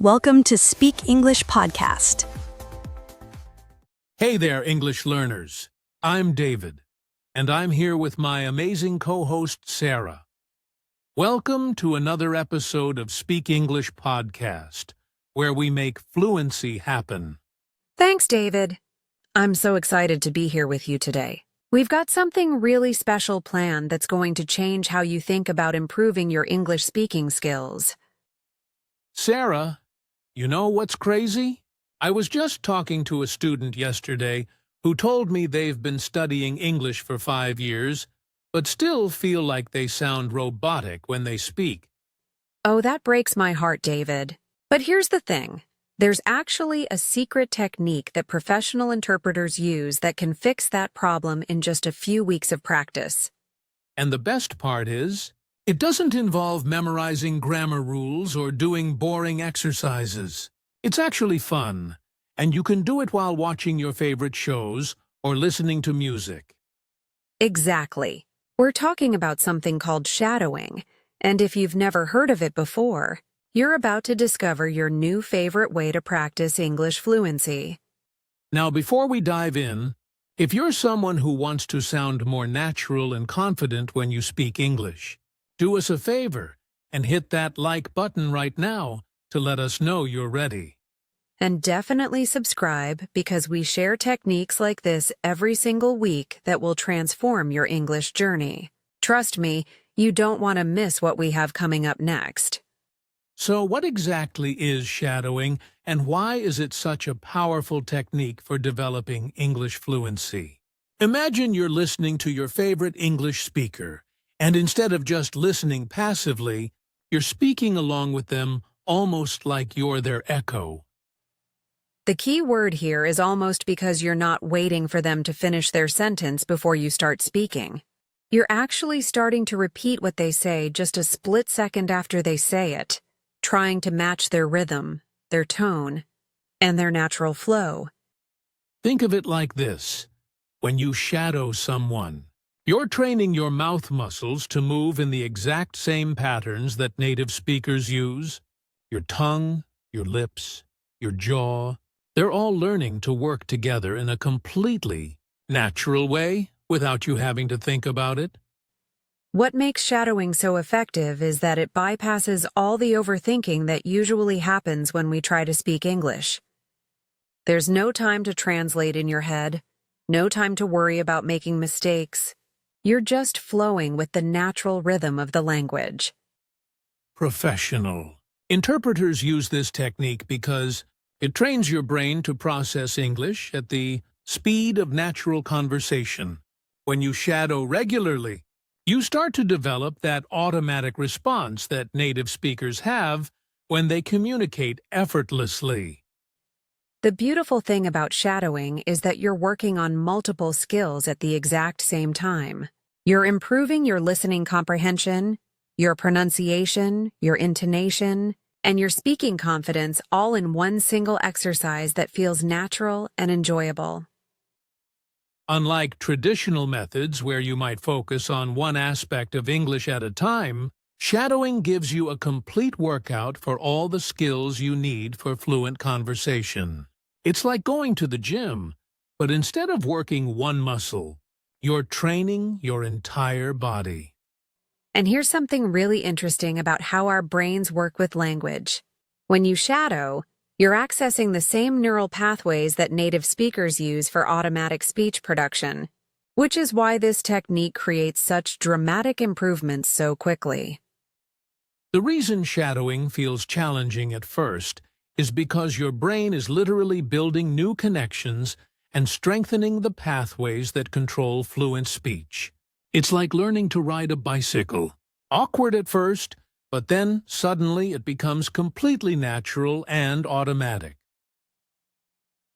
Welcome to Speak English Podcast. Hey there, English learners. I'm David, and I'm here with my amazing co-host, Sarah. Welcome to another episode of Speak English Podcast, where we make fluency happen. Thanks, David. I'm so excited to be here with you today. We've got something really special planned that's going to change how you think about improving your English speaking skills. Sarah, you know what's crazy? I was just talking to a student yesterday who told me they've been studying English for 5 years, but still feel like they sound robotic when they speak. Oh, that breaks my heart, David. But here's the thing. There's actually a secret technique that professional interpreters use that can fix that problem in just a few weeks of practice. And the best part is, it doesn't involve memorizing grammar rules or doing boring exercises. It's actually fun, and you can do it while watching your favorite shows or listening to music. Exactly. We're talking about something called shadowing, and if you've never heard of it before, you're about to discover your new favorite way to practice English fluency. Now, before we dive in, if you're someone who wants to sound more natural and confident when you speak English, do us a favor and hit that like button right now to let us know you're ready. And definitely subscribe because we share techniques like this every single week that will transform your English journey. Trust me, you don't want to miss what we have coming up next. So what exactly is shadowing, and why is it such a powerful technique for developing English fluency? Imagine you're listening to your favorite English speaker, and instead of just listening passively, you're speaking along with them almost like you're their echo. The key word here is almost because you're not waiting for them to finish their sentence before you start speaking. You're actually starting to repeat what they say just a split second after they say it, trying to match their rhythm, their tone, and their natural flow. Think of it like this. When you shadow someone, you're training your mouth muscles to move in the exact same patterns that native speakers use. Your tongue, your lips, your jaw, they're all learning to work together in a completely natural way without you having to think about it. What makes shadowing so effective is that it bypasses all the overthinking that usually happens when we try to speak English. There's no time to translate in your head, no time to worry about making mistakes. You're just flowing with the natural rhythm of the language. Professional. Interpreters use this technique because it trains your brain to process English at the speed of natural conversation. When you shadow regularly, you start to develop that automatic response that native speakers have when they communicate effortlessly. The beautiful thing about shadowing is that you're working on multiple skills at the exact same time. You're improving your listening comprehension, your pronunciation, your intonation, and your speaking confidence all in one single exercise that feels natural and enjoyable. Unlike traditional methods where you might focus on one aspect of English at a time, shadowing gives you a complete workout for all the skills you need for fluent conversation. It's like going to the gym, but instead of working one muscle, you're training your entire body. And here's something really interesting about how our brains work with language. When you shadow, you're accessing the same neural pathways that native speakers use for automatic speech production, which is why this technique creates such dramatic improvements so quickly. The reason shadowing feels challenging at first is because your brain is literally building new connections and strengthening the pathways that control fluent speech. It's like learning to ride a bicycle. Awkward at first, but then suddenly it becomes completely natural and automatic.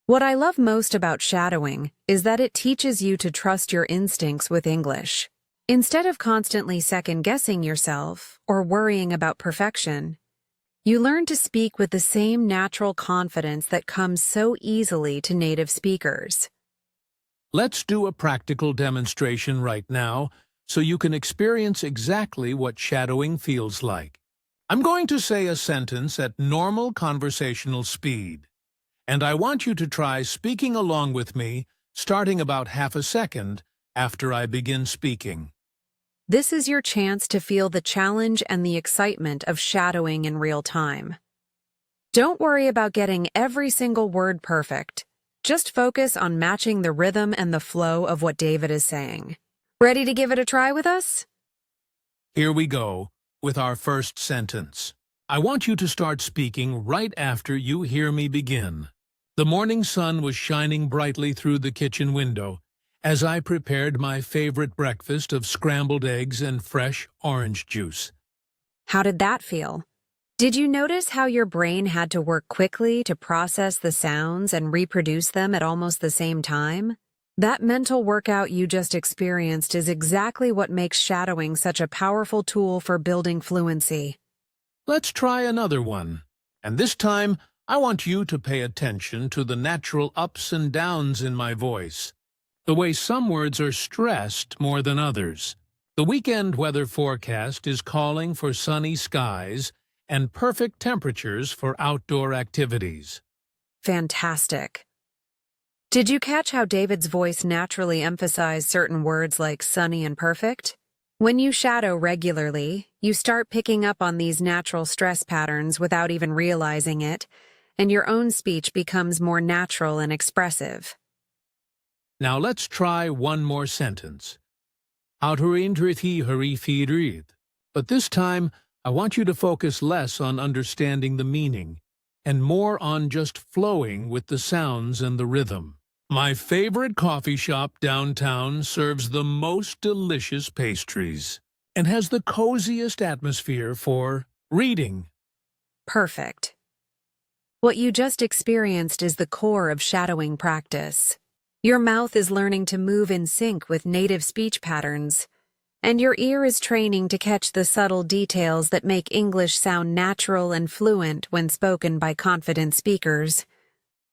What I love most about shadowing is that it teaches you to trust your instincts with English. Instead of constantly second-guessing yourself or worrying about perfection, you learn to speak with the same natural confidence that comes so easily to native speakers. Let's do a practical demonstration right now so you can experience exactly what shadowing feels like. I'm going to say a sentence at normal conversational speed, and I want you to try speaking along with me, starting about half a second after I begin speaking. This is your chance to feel the challenge and the excitement of shadowing in real time. Don't worry about getting every single word perfect. Just focus on matching the rhythm and the flow of what David is saying. Ready to give it a try with us? Here we go with our first sentence. I want you to start speaking right after you hear me begin. The morning sun was shining brightly through the kitchen window as I prepared my favorite breakfast of scrambled eggs and fresh orange juice. How did that feel? Did you notice how your brain had to work quickly to process the sounds and reproduce them at almost the same time? That mental workout you just experienced is exactly what makes shadowing such a powerful tool for building fluency. Let's try another one. And this time, I want you to pay attention to the natural ups and downs in my voice. The way some words are stressed more than others. The weekend weather forecast is calling for sunny skies and perfect temperatures for outdoor activities. Fantastic. Did you catch how David's voice naturally emphasized certain words like sunny and perfect? When you shadow regularly, you start picking up on these natural stress patterns without even realizing it, and your own speech becomes more natural and expressive. Now let's try one more sentence. But this time, I want you to focus less on understanding the meaning and more on just flowing with the sounds and the rhythm. My favorite coffee shop downtown serves the most delicious pastries and has the coziest atmosphere for reading. Perfect. What you just experienced is the core of shadowing practice. Your mouth is learning to move in sync with native speech patterns, and your ear is training to catch the subtle details that make English sound natural and fluent when spoken by confident speakers.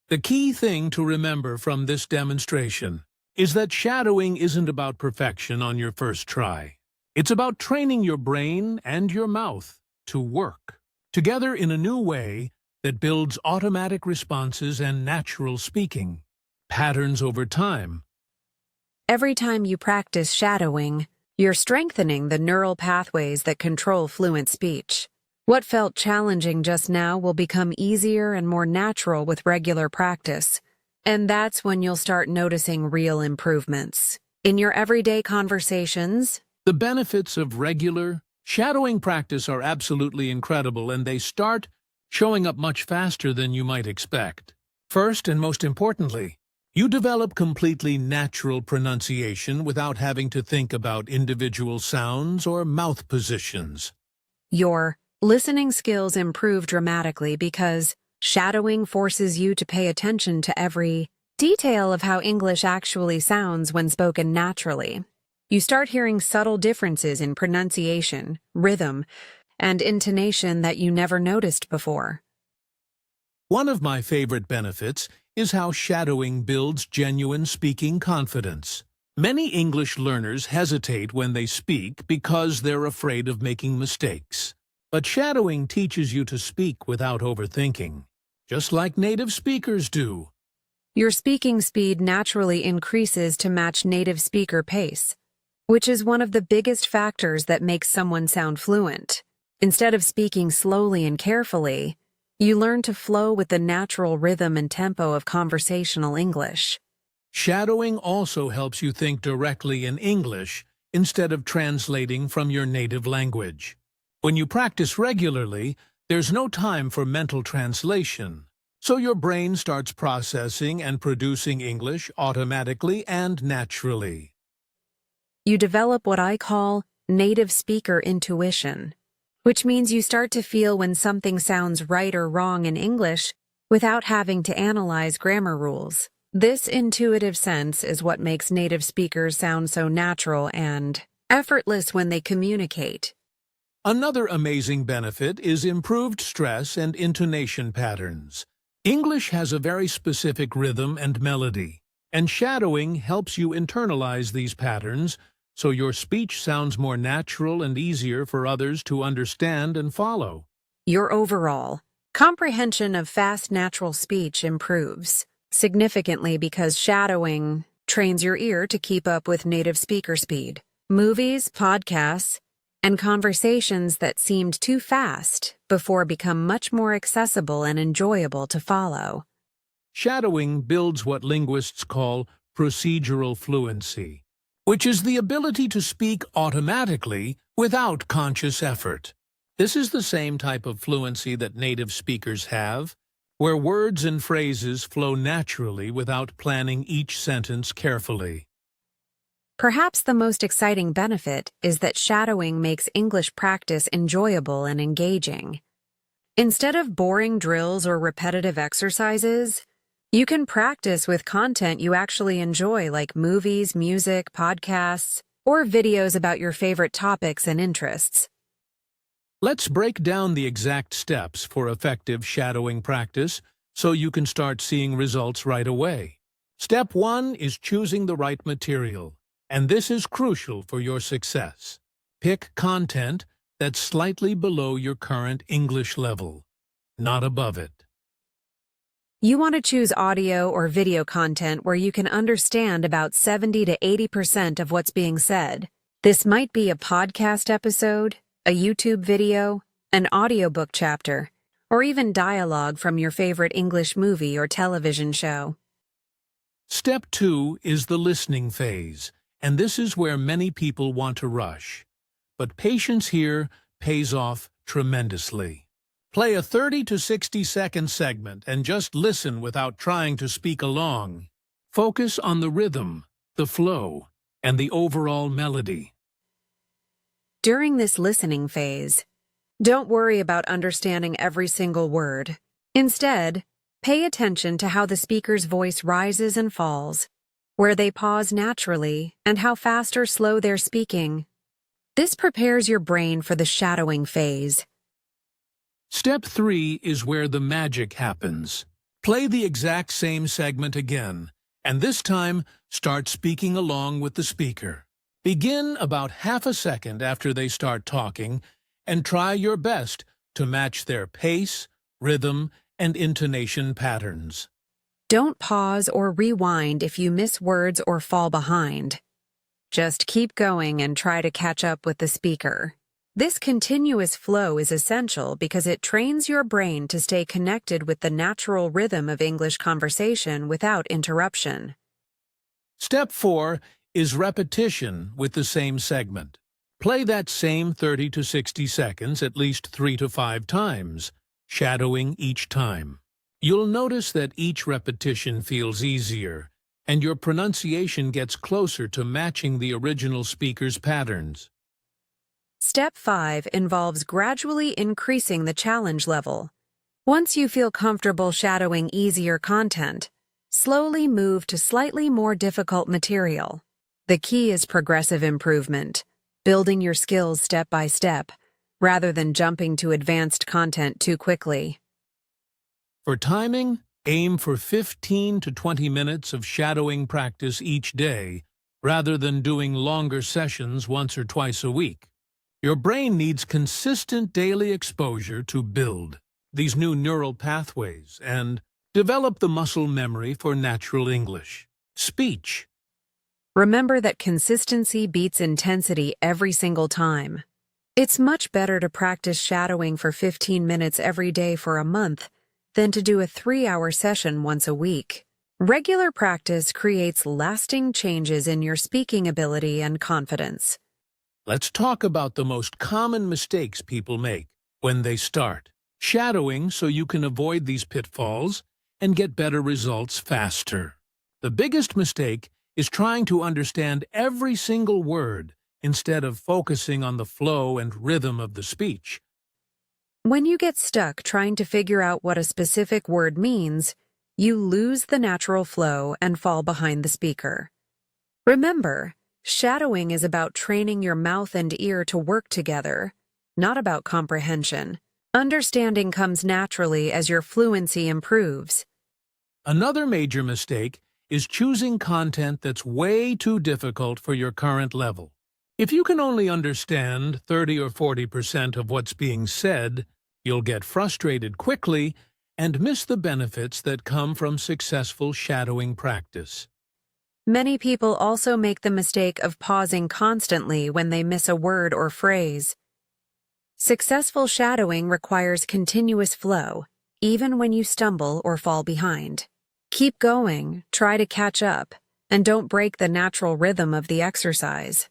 The key thing to remember from this demonstration is that shadowing isn't about perfection on your first try. It's about training your brain and your mouth to work together in a new way that builds automatic responses and natural speaking patterns over time. Every time you practice shadowing, you're strengthening the neural pathways that control fluent speech. What felt challenging just now will become easier and more natural with regular practice, and that's when you'll start noticing real improvements. In your everyday conversations, The benefits of regular shadowing practice are absolutely incredible, and they start showing up much faster than you might expect. First, and most importantly, you develop completely natural pronunciation without having to think about individual sounds or mouth positions. your listening skills improve dramatically because shadowing forces you to pay attention to every detail of how English actually sounds when spoken naturally. You start hearing subtle differences in pronunciation, rhythm, and intonation that you never noticed before. One of my favorite benefits is how shadowing builds genuine speaking confidence. Many English learners hesitate when they speak because they're afraid of making mistakes. But shadowing teaches you to speak without overthinking, just like native speakers do. Your speaking speed naturally increases to match native speaker pace, which is one of the biggest factors that makes someone sound fluent. Instead of speaking slowly and carefully, you learn to flow with the natural rhythm and tempo of conversational English. Shadowing also helps you think directly in English instead of translating from your native language. When you practice regularly, there's no time for mental translation, so your brain starts processing and producing English automatically and naturally. You develop what I call native speaker intuition, which means you start to feel when something sounds right or wrong in English without having to analyze grammar rules. This intuitive sense is what makes native speakers sound so natural and effortless when they communicate. Another amazing benefit is improved stress and intonation patterns. English has a very specific rhythm and melody, and shadowing helps you internalize these patterns so your speech sounds more natural and easier for others to understand and follow. Your overall comprehension of fast natural speech improves significantly because shadowing trains your ear to keep up with native speaker speed. Movies, podcasts, and conversations that seemed too fast before become much more accessible and enjoyable to follow. Shadowing builds what linguists call procedural fluency, which is the ability to speak automatically without conscious effort. This is the same type of fluency that native speakers have, where words and phrases flow naturally without planning each sentence carefully. Perhaps the most exciting benefit is that shadowing makes English practice enjoyable and engaging. Instead of boring drills or repetitive exercises, you can practice with content you actually enjoy, like movies, music, podcasts, or videos about your favorite topics and interests. Let's break down the exact steps for effective shadowing practice so you can start seeing results right away. Step 1 is choosing the right material, and this is crucial for your success. Pick content that's slightly below your current English level, not above it. You want to choose audio or video content where you can understand about 70 to 80% of what's being said. This might be a podcast episode, a YouTube video, an audiobook chapter, or even dialogue from your favorite English movie or television show. Step 2 is the listening phase, and this is where many people want to rush. But patience here pays off tremendously. Play a 30 to 60-second segment and just listen without trying to speak along. Focus on the rhythm, the flow, and the overall melody. During this listening phase, don't worry about understanding every single word. Instead, pay attention to how the speaker's voice rises and falls, where they pause naturally, and how fast or slow they're speaking. This prepares your brain for the shadowing phase. Step 3 is where the magic happens. Play the exact same segment again, and this time start speaking along with the speaker. Begin about half a second after they start talking, and try your best to match their pace, rhythm, and intonation patterns. Don't pause or rewind if you miss words or fall behind. Just keep going and try to catch up with the speaker. This continuous flow is essential because it trains your brain to stay connected with the natural rhythm of English conversation without interruption. Step 4 is repetition with the same segment. Play that same 30 to 60 seconds at least 3 to 5 times, shadowing each time. You'll notice that each repetition feels easier, and your pronunciation gets closer to matching the original speaker's patterns. Step 5 involves gradually increasing the challenge level. Once you feel comfortable shadowing easier content, slowly move to slightly more difficult material. The key is progressive improvement, building your skills step by step, rather than jumping to advanced content too quickly. For timing, aim for 15 to 20 minutes of shadowing practice each day, rather than doing longer sessions once or twice a week. Your brain needs consistent daily exposure to build these new neural pathways and develop the muscle memory for natural English speech. Remember that consistency beats intensity every single time. It's much better to practice shadowing for 15 minutes every day for a month than to do a 3-hour session once a week. Regular practice creates lasting changes in your speaking ability and confidence. Let's talk about the most common mistakes people make when they start shadowing so you can avoid these pitfalls and get better results faster. The biggest mistake is trying to understand every single word instead of focusing on the flow and rhythm of the speech. When you get stuck trying to figure out what a specific word means, you lose the natural flow and fall behind the speaker. Remember, shadowing is about training your mouth and ear to work together, not about comprehension. Understanding comes naturally as your fluency improves. Another major mistake is choosing content that's way too difficult for your current level. If you can only understand 30 or 40% of what's being said, You'll get frustrated quickly and miss the benefits that come from successful shadowing practice. Many people also make the mistake of pausing constantly when they miss a word or phrase. Successful shadowing requires continuous flow, even when you stumble or fall behind. Keep going, try to catch up, and don't break the natural rhythm of the exercise.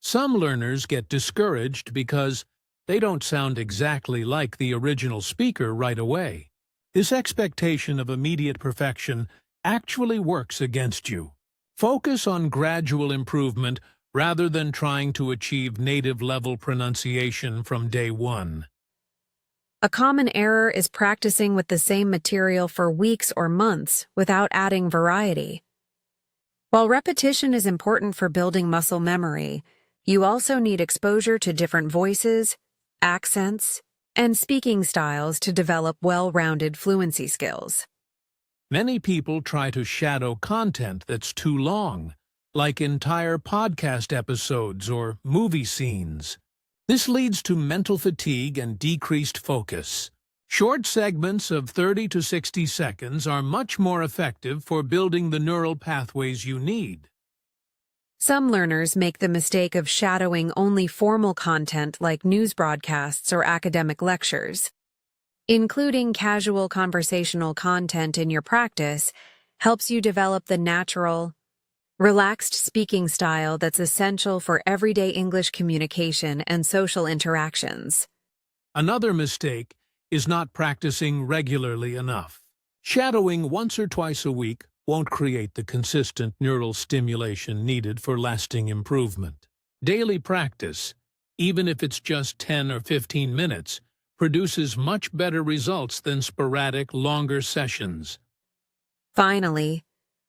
Some learners get discouraged because they don't sound exactly like the original speaker right away. This expectation of immediate perfection actually works against you. Focus on gradual improvement rather than trying to achieve native-level pronunciation from day one. A common error is practicing with the same material for weeks or months without adding variety. While repetition is important for building muscle memory, you also need exposure to different voices, accents, and speaking styles to develop well-rounded fluency skills. Many people try to shadow content that's too long, like entire podcast episodes or movie scenes. This leads to mental fatigue and decreased focus. Short segments of 30 to 60 seconds are much more effective for building the neural pathways you need. Some learners make the mistake of shadowing only formal content like news broadcasts or academic lectures. Including casual conversational content in your practice helps you develop the natural, relaxed speaking style that's essential for everyday English communication and social interactions. Another mistake is not practicing regularly enough. Shadowing once or twice a week won't create the consistent neural stimulation needed for lasting improvement. Daily practice, even if it's just 10 or 15 minutes, produces much better results than sporadic, longer sessions. Finally,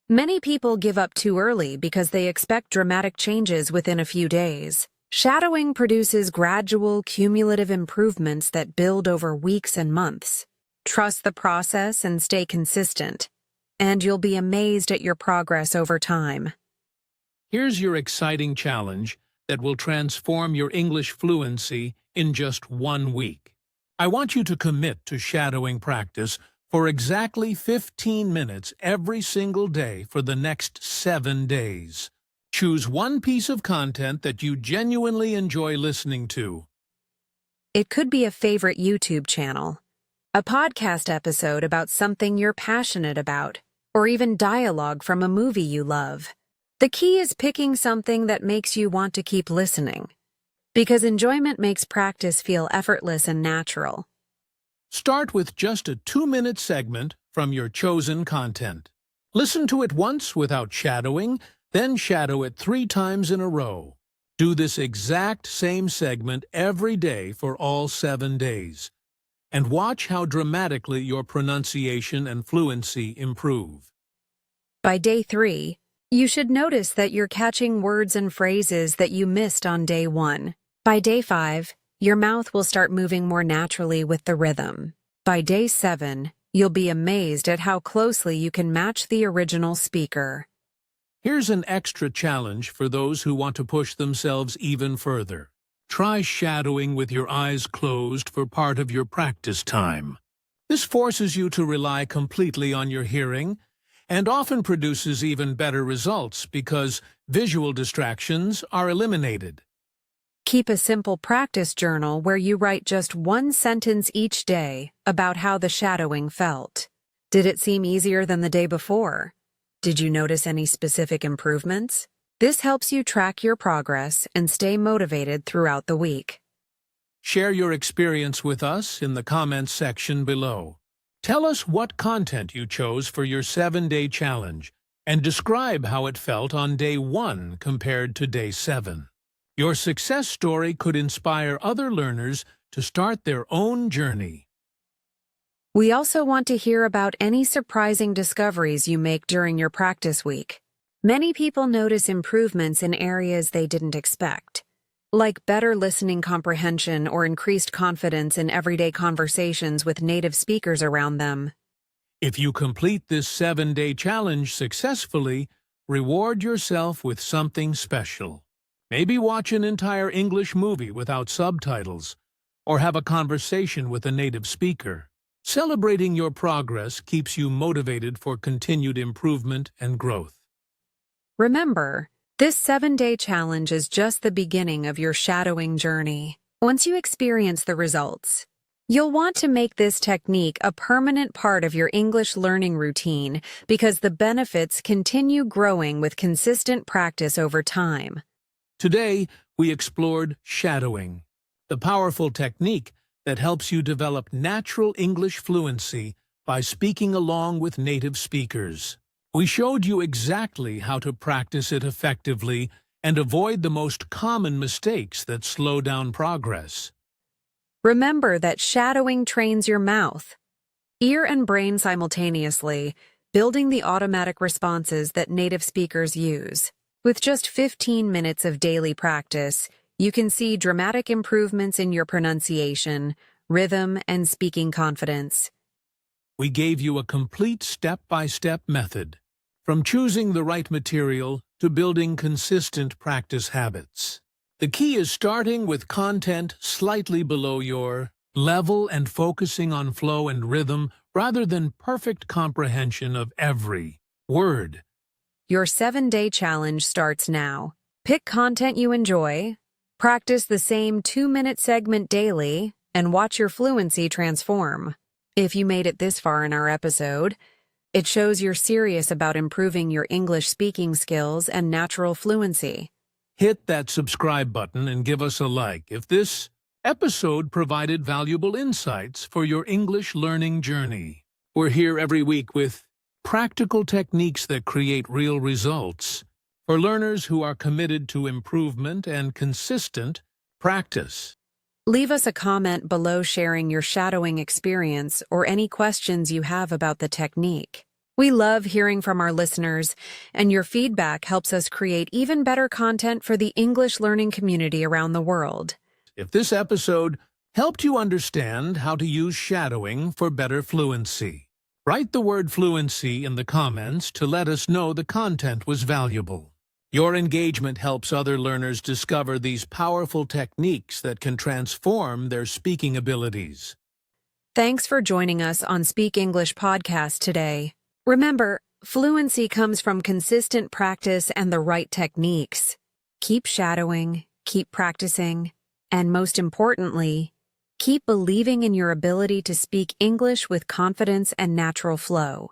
many people give up too early because they expect dramatic changes within a few days. Shadowing produces gradual, cumulative improvements that build over weeks and months. Trust the process and stay consistent, and you'll be amazed at your progress over time. Here's your exciting challenge that will transform your English fluency in just 1 week. I want you to commit to shadowing practice for exactly 15 minutes every single day for the next 7 days. Choose one piece of content that you genuinely enjoy listening to. It could be a favorite YouTube channel, a podcast episode about something you're passionate about, or even dialogue from a movie you love. The key is picking something that makes you want to keep listening, because enjoyment makes practice feel effortless and natural. Start with just a 2-minute segment from your chosen content. Listen to it once without shadowing, then shadow it 3 times in a row. Do this exact same segment every day for all 7 days, and watch how dramatically your pronunciation and fluency improve. By day 3, you should notice that you're catching words and phrases that you missed on day 1. By day 5, your mouth will start moving more naturally with the rhythm. By day 7, you'll be amazed at how closely you can match the original speaker. Here's an extra challenge for those who want to push themselves even further. Try shadowing with your eyes closed for part of your practice time. This forces you to rely completely on your hearing and often produces even better results because visual distractions are eliminated. Keep a simple practice journal where you write just 1 sentence each day about how the shadowing felt. Did it seem easier than the day before? Did you notice any specific improvements? This helps you track your progress and stay motivated throughout the week. Share your experience with us in the comments section below. Tell us what content you chose for your 7-day challenge and describe how it felt on day 1 compared to day 7. Your success story could inspire other learners to start their own journey. We also want to hear about any surprising discoveries you make during your practice week. Many people notice improvements in areas they didn't expect, like better listening comprehension or increased confidence in everyday conversations with native speakers around them. If you complete this 7-day challenge successfully, reward yourself with something special. Maybe watch an entire English movie without subtitles, or have a conversation with a native speaker. Celebrating your progress keeps you motivated for continued improvement and growth. Remember, this 7-day challenge is just the beginning of your shadowing journey. Once you experience the results, you'll want to make this technique a permanent part of your English learning routine because the benefits continue growing with consistent practice over time. Today, we explored shadowing, the powerful technique that helps you develop natural English fluency by speaking along with native speakers. We showed you exactly how to practice it effectively and avoid the most common mistakes that slow down progress. Remember that shadowing trains your mouth, ear, and brain simultaneously, building the automatic responses that native speakers use. With just 15 minutes of daily practice, you can see dramatic improvements in your pronunciation, rhythm, and speaking confidence. We gave you a complete step-by-step method, from choosing the right material to building consistent practice habits. The key is starting with content slightly below your level and focusing on flow and rhythm rather than perfect comprehension of every word. Your 7-day challenge starts now. Pick content you enjoy, practice the same 2-minute segment daily, and watch your fluency transform. If you made it this far in our episode, it shows you're serious about improving your English speaking skills and natural fluency. Hit that subscribe button and give us a like if this episode provided valuable insights for your English learning journey. We're here every week with practical techniques that create real results for learners who are committed to improvement and consistent practice. Leave us a comment below sharing your shadowing experience or any questions you have about the technique. We love hearing from our listeners, and your feedback helps us create even better content for the English learning community around the world. If this episode helped you understand how to use shadowing for better fluency, write the word fluency in the comments to let us know the content was valuable. Your engagement helps other learners discover these powerful techniques that can transform their speaking abilities. Thanks for joining us on Speak English Podcast today. Remember, fluency comes from consistent practice and the right techniques. Keep shadowing, keep practicing, and most importantly, keep believing in your ability to speak English with confidence and natural flow.